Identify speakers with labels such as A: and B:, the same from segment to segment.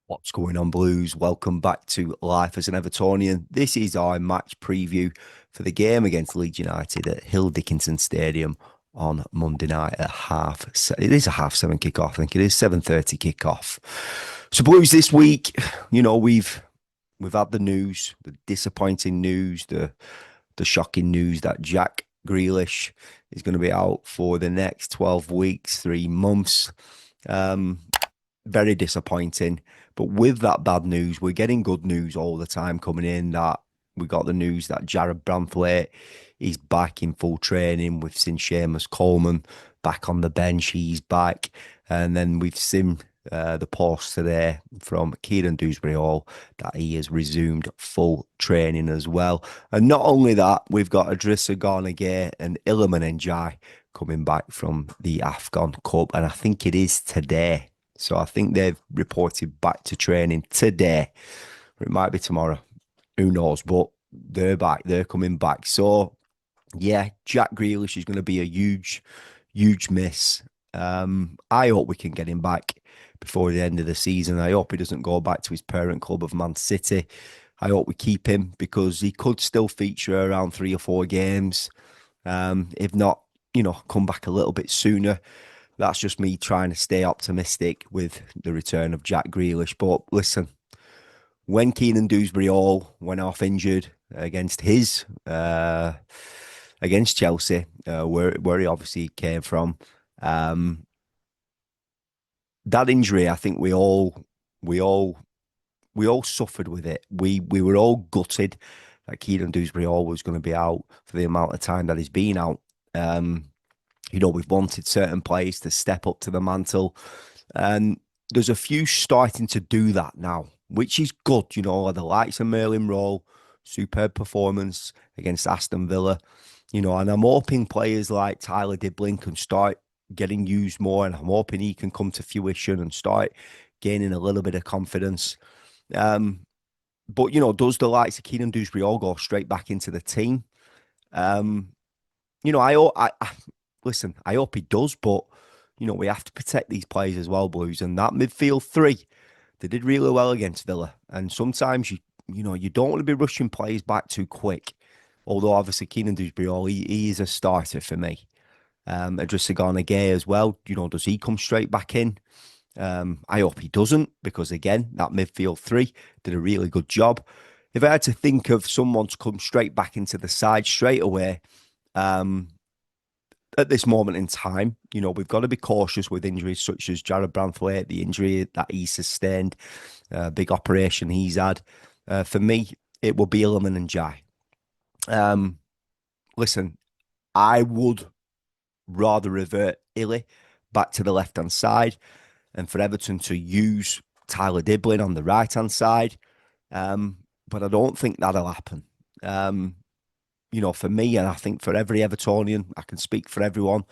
A: What's going on, Blues? Welcome back to Life as an Evertonian. This is our match preview for the game against Leeds United at Hill Dickinson Stadium on Monday night at It is a half 7 kickoff. I think it is 7:30 kickoff. So, Blues, this week, we've had the news, the disappointing news, the shocking news that Jack Grealish is going to be out for the next 12 weeks, 3 months. Um, Very disappointing. But with that bad news, we're getting good news all the time coming in. That we got the news that Jared Branthwaite is back in full training. We've seen Seamus Coleman back on the bench. He's back. And then we've seen the post today from Kieran Dewsbury Hall that he has resumed full training as well. And not only that, we've got Idrissa Gana and Iliman Ndiaye coming back from the Afghan Cup. And I think it is today. So I think they've reported back to training today. Or it might be tomorrow. Who knows? But they're back. They're coming back. So, yeah, Jack Grealish is going to be a huge, huge miss. I hope we can get him back before the end of the season. I hope he doesn't go back to his parent club of Man City. I hope we keep him because he could still feature around 3 or 4 games. If not, come back a little bit sooner. That's just me trying to stay optimistic with the return of Jack Grealish. But listen, when Keenan Dewsbury Hall went off injured against against Chelsea, where he obviously came from, um, that injury, I think we all we all suffered with it. We were all gutted that Keenan Dewsbury Hall was going to be out for the amount of time that he's been out. We've wanted certain players to step up to the mantle. And there's a few starting to do that now, which is good. The likes of Merlin Rowe, superb performance against Aston Villa. And I'm hoping players like Tyler Diblin can start getting used more. And I'm hoping he can come to fruition and start gaining a little bit of confidence. But, does the likes of Keenan Dewsbury all go straight back into the team? Um, I listen, I hope he does, but we have to protect these players as well, Blues. And that midfield three, they did really well against Villa. And sometimes you don't want to be rushing players back too quick. Although obviously Keenan Dewsbury, he is a starter for me. Idrissa Gana Gueye as well. Does he come straight back in? I hope he doesn't, because again, that midfield three did a really good job. If I had to think of someone to come straight back into the side straight away, at this moment in time, we've got to be cautious with injuries such as Jared Branthwaite, the injury that he sustained, big operation he's had. For me, it will be Iliman Ndiaye. Listen, I would rather revert Illy back to the left-hand side and for Everton to use Tyler Diblin on the right-hand side. But I don't think that'll happen. For me, and I think for every Evertonian, I can speak for everyone,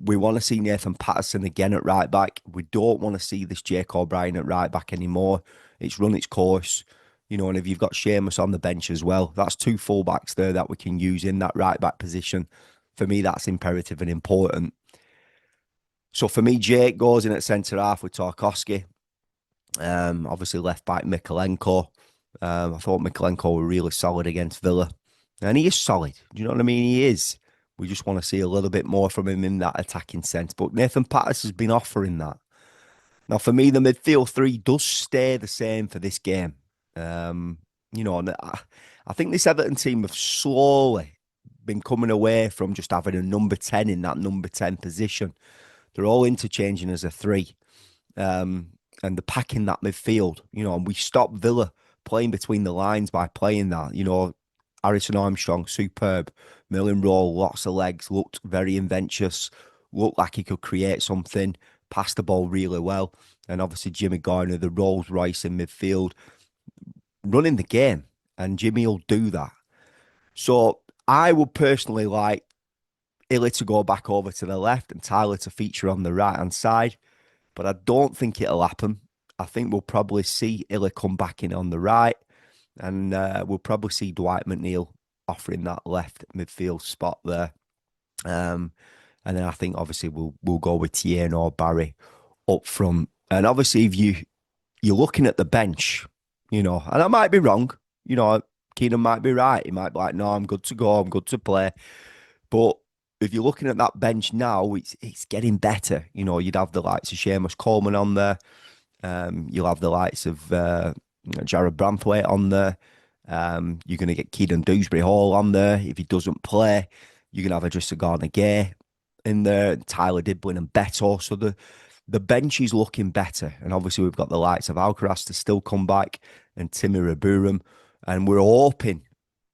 A: we want to see Nathan Patterson again at right back. We don't want to see this Jake O'Brien at right back anymore. It's run its course. And if you've got Seamus on the bench as well, that's two fullbacks there that we can use in that right back position. For me, that's imperative and important. So for me, Jake goes in at centre half with Tarkowski. Obviously left back Mikalenko. I thought Mikalenko were really solid against Villa. And he is solid. Do you know what I mean? He is. We just want to see a little bit more from him in that attacking sense. But Nathan Patterson's been offering that. Now, for me, the midfield three does stay the same for this game. And I think this Everton team have slowly been coming away from just having a number 10 in that number 10 position. They're all interchanging as a three. And they're packing that midfield, and we stopped Villa playing between the lines by playing that, Harrison Armstrong, superb. Merlin Rowe, lots of legs, looked very inventious, looked like he could create something, passed the ball really well. And obviously Jimmy Garner, the Rolls Royce in midfield, running the game. And Jimmy will do that. So I would personally like Illy to go back over to the left and Tyler to feature on the right-hand side. But I don't think it'll happen. I think we'll probably see Illy come back in on the right. And we'll probably see Dwight McNeil offering that left midfield spot there. And then I think obviously we'll go with Tierney or Barry up front. And obviously if you're looking at the bench, and I might be wrong. You know, Keenan might be right. He might be like, no, I'm good to go. I'm good to play. But if you're looking at that bench now, it's getting better. You'd have the likes of Seamus Coleman on there. You'll have the likes of Jared Branthwaite on there. You're going to get Keaton Dewsbury Hall on there. If he doesn't play, you're going to have Idrissa Gana in there, Tyler Diblin and Beto. So the bench is looking better. And obviously, we've got the likes of Alcaraz to still come back and Timmy Raburam. And we're hoping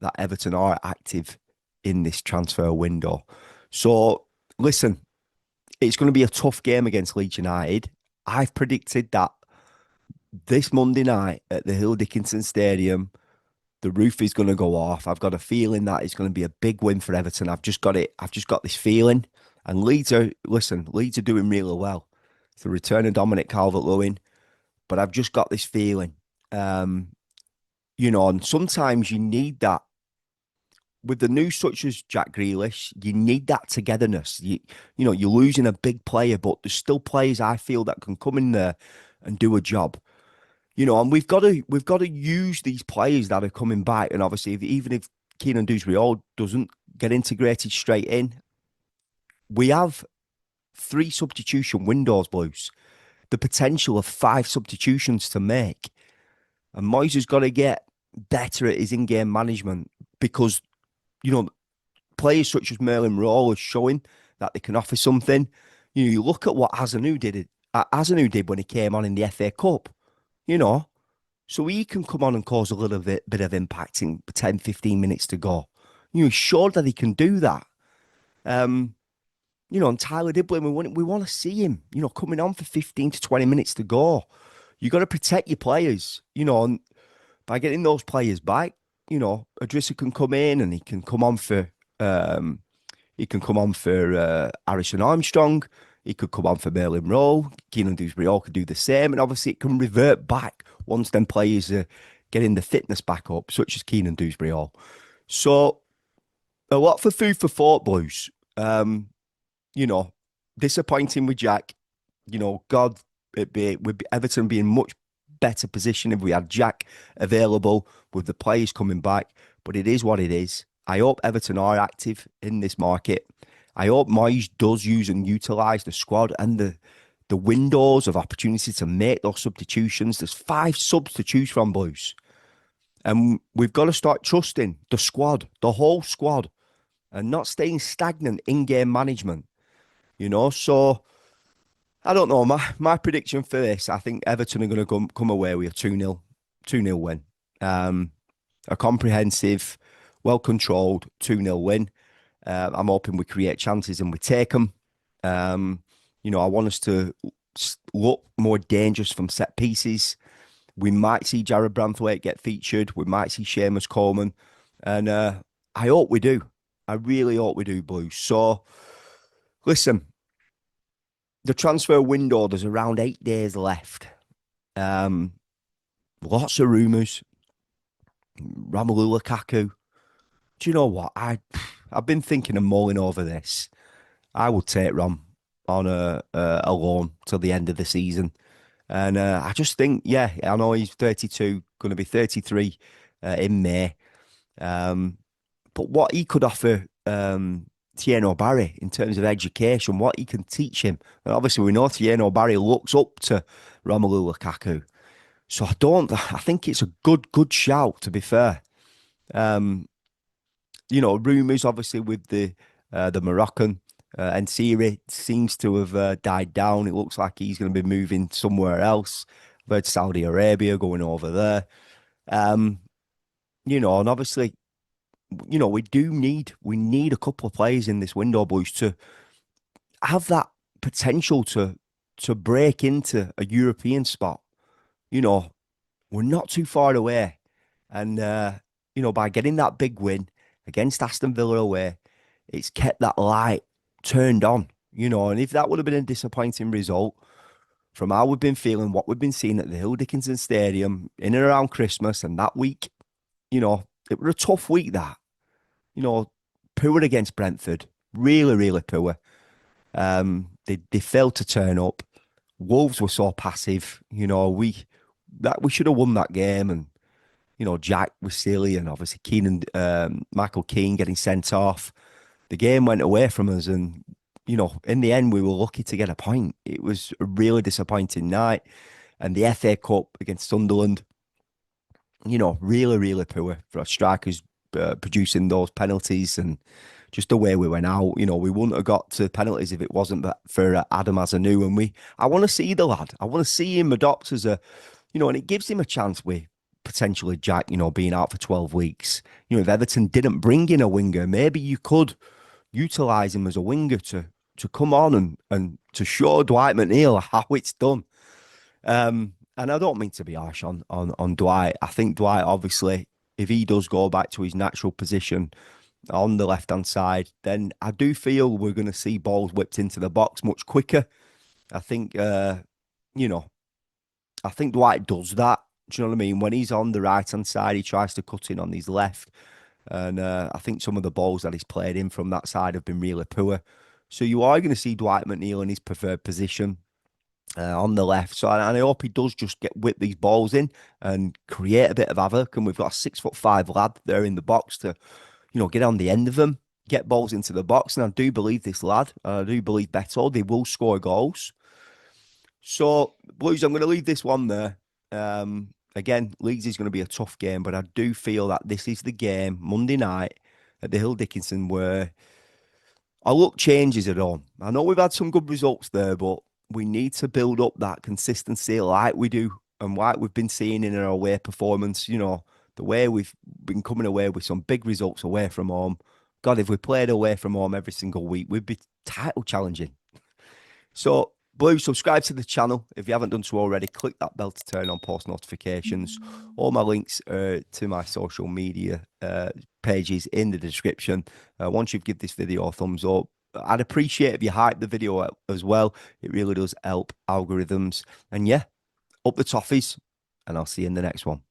A: that Everton are active in this transfer window. So, listen, it's going to be a tough game against Leeds United. I've predicted that this Monday night at the Hill Dickinson Stadium, the roof is going to go off. I've got a feeling that it's going to be a big win for Everton. I've just got it. I've just got this feeling. And Leeds are doing really well. It's the return of Dominic Calvert-Lewin, but I've just got this feeling. And sometimes you need that with the news such as Jack Grealish. You need that togetherness. You're losing a big player, but there's still players I feel that can come in there and do a job. And we've got to use these players that are coming back. And obviously, even if Keenan Dewsbury Hall doesn't get integrated straight in, we have 3 substitution windows, Blues. The potential of 5 substitutions to make. And Moyes has got to get better at his in-game management because, players such as Merlin Rowe are showing that they can offer something. You look at what Azanu did when he came on in the FA Cup, so he can come on and cause a little bit of impact in 10, 15 minutes to go. He's sure that he can do that. And Tyler Diblin, we want to see him, coming on for 15 to 20 minutes to go. You got to protect your players, and by getting those players back, Idrissa can come in and he can come on for Harrison Armstrong. He could come on for Merlin Rowe. Keenan Dewsbury all could do the same, and obviously it can revert back once them players are getting the fitness back up, such as Keenan Dewsbury all. So a lot for food for thought, Blues. You know, disappointing with Jack. God, with Everton being much better position if we had Jack available with the players coming back. But it is what it is. I hope Everton are active in this market. I hope Moyes does use and utilise the squad and the windows of opportunity to make those substitutions. There's 5 subs to choose from, Blues. And we've got to start trusting the squad, the whole squad, and not staying stagnant in game management. So I don't know. My prediction for this, I think Everton are going to come away with a 2-0 win. A comprehensive, well-controlled 2-0 win. I'm hoping we create chances and we take them. I want us to look more dangerous from set pieces. We might see Jared Branthwaite get featured. We might see Seamus Coleman. And I hope we do. I really hope we do, Blues. So, listen, the transfer window, there's around 8 days left. Lots of rumours. Romelu Lukaku. Do you know what? I've been thinking and mulling over this. I would take Rom on a loan till the end of the season. And I just think, yeah, I know he's 32, going to be 33 in May. But what he could offer Tieno Barry in terms of education, what he can teach him. And obviously, we know Tieno Barry looks up to Romelu Lukaku. So I think it's a good shout, to be fair. Rumours obviously with the Moroccan Ensiri seems to have died down. It looks like he's going to be moving somewhere else. I've heard Saudi Arabia going over there. And obviously, we need a couple of players in this window, Blues, to have that potential to break into a European spot. We're not too far away. And, by getting that big win against Aston Villa away, it's kept that light turned on, and if that would have been a disappointing result from how we've been feeling, what we've been seeing at the Hill Dickinson Stadium in and around Christmas and that week, it was a tough week that, poor against Brentford, really, really poor. They failed to turn up. Wolves were so passive, that we should have won that game. And Jack was silly, and obviously Keenan, Michael Keane getting sent off. The game went away from us, and in the end, we were lucky to get a point. It was a really disappointing night, and the FA Cup against Sunderland, really, really poor for our strikers producing those penalties, and just the way we went out. We wouldn't have got to penalties if it wasn't for Adam Azanu. And I want to see the lad. I want to see him adopt as and it gives him a chance with potentially Jack, being out for 12 weeks. If Everton didn't bring in a winger, maybe you could utilise him as a winger to come on and to show Dwight McNeil how it's done. And I don't mean to be harsh on Dwight. I think Dwight, obviously, if he does go back to his natural position on the left-hand side, then I do feel we're going to see balls whipped into the box much quicker. I think, you know, I think Dwight does that. Do you know what I mean? When he's on the right-hand side, he tries to cut in on his left. And I think some of the balls that he's played in from that side have been really poor. So you are going to see Dwight McNeil in his preferred position on the left. So and I hope he does just whip these balls in and create a bit of havoc. And we've got a 6'5" lad there in the box to, get on the end of them, get balls into the box. And I do believe this lad, I do believe Beto, they will score goals. So, Blues, I'm going to leave this one there. Again, Leeds is going to be a tough game, but I do feel that this is the game Monday night at the Hill Dickinson where our luck changes at home. I know we've had some good results there, but we need to build up that consistency like we do and like we've been seeing in our away performance. The way we've been coming away with some big results away from home. God, if we played away from home every single week, we'd be title challenging. So, Blue, subscribe to the channel. If you haven't done so already, click that bell to turn on post notifications. All my links to my social media pages in the description. Once you've given this video a thumbs up, I'd appreciate if you hype the video as well. It really does help algorithms. And yeah, up the toffees, and I'll see you in the next one.